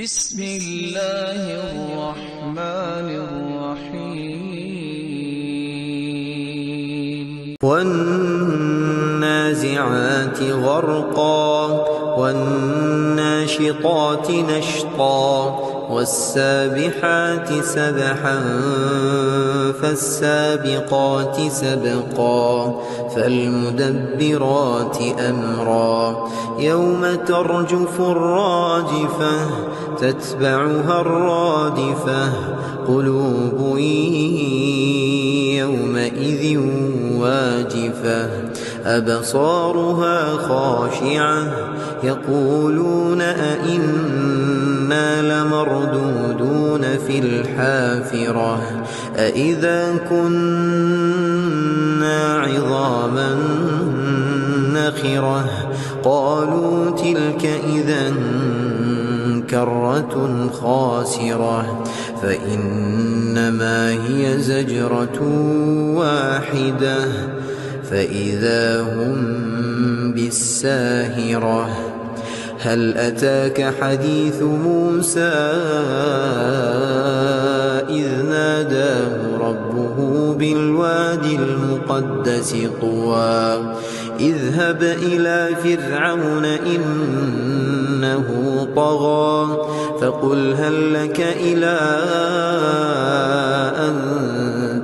بسم الله الرحمن الرحيم والنازعات غرقا والناشطات نشطا والسابحات سبحا فالسابقات سبقا فالمدبرات أمرا يوم ترجف الراجفة تتبعها الرادفة قلوب يومئذ واجفة أبصارها خاشعة يقولون أئنا لمردودون في الحافرة أئذا كنا عظاما نخرة قالوا تلك إذا كرة خاسرة فإنما هي زجرة واحدة فإذا هم بالساهرة هل أتاك حديث موسى إذ ناداه ربه بالوادي المقدس طوى اذهب إلى فرعون إنه طغى فقل هل لك إلى أن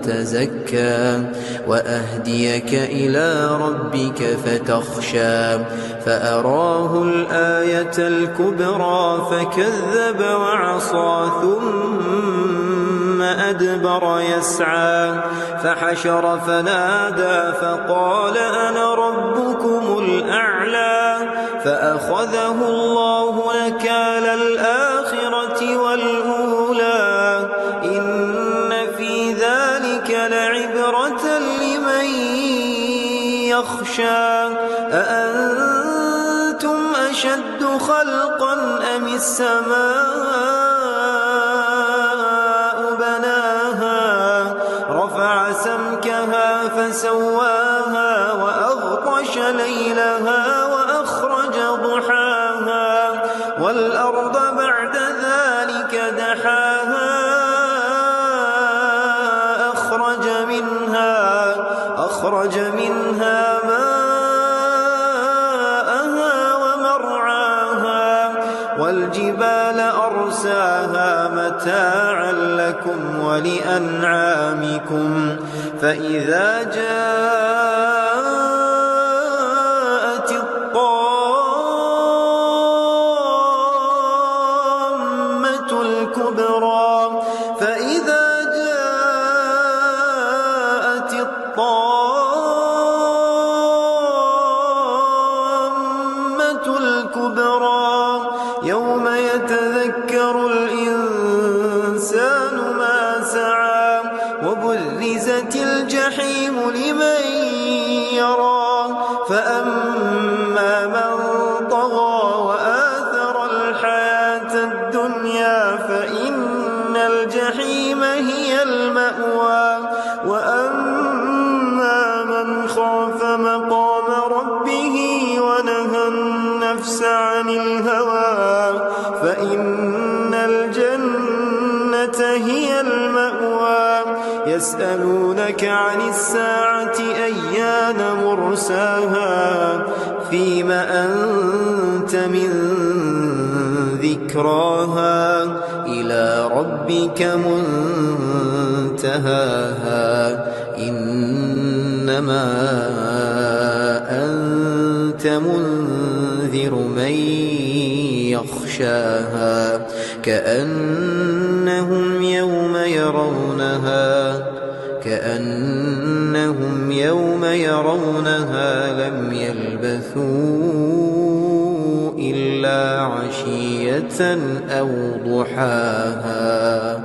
تزكى وأهديك إلى ربك فتخشى فأراه الآية الكبرى فكذب وعصى ثم أدبر يسعى فحشر فنادى فقال أنا ربكم الأعلى فأخذه الله نكال الآخرة والأولى إن في ذلك لعبرة لمن يخشى أأنتم أشد خلقا أم السماء بناها رفع سمكها فسواها وأغطش ليلها وأخرج ضحاها والأرض بعد ذلك دحاها أخرج منها ماءها ومرعاها والجبال أرساها متاعا لكم ولأنعامكم فإذا جاءت الطامة الكبرى يوم يتذكر الإنسان ما سعى وبرزت الجحيم لمن يرى فأما من طغى وآثر الحياة الدنيا فإن الجحيم هي المأوى وأما من خاف مقام ربه ونهى النفس عن الهوى فإن الجنة هي المأوى يسألونك عن الساعة أيان مرساها فيم أنت من ذكراها إلى ربك منتهاها إنما أنت منذر من يخشاها كأنهم يوم يرونها لم يلبثوا إلا عشية أو ضحاها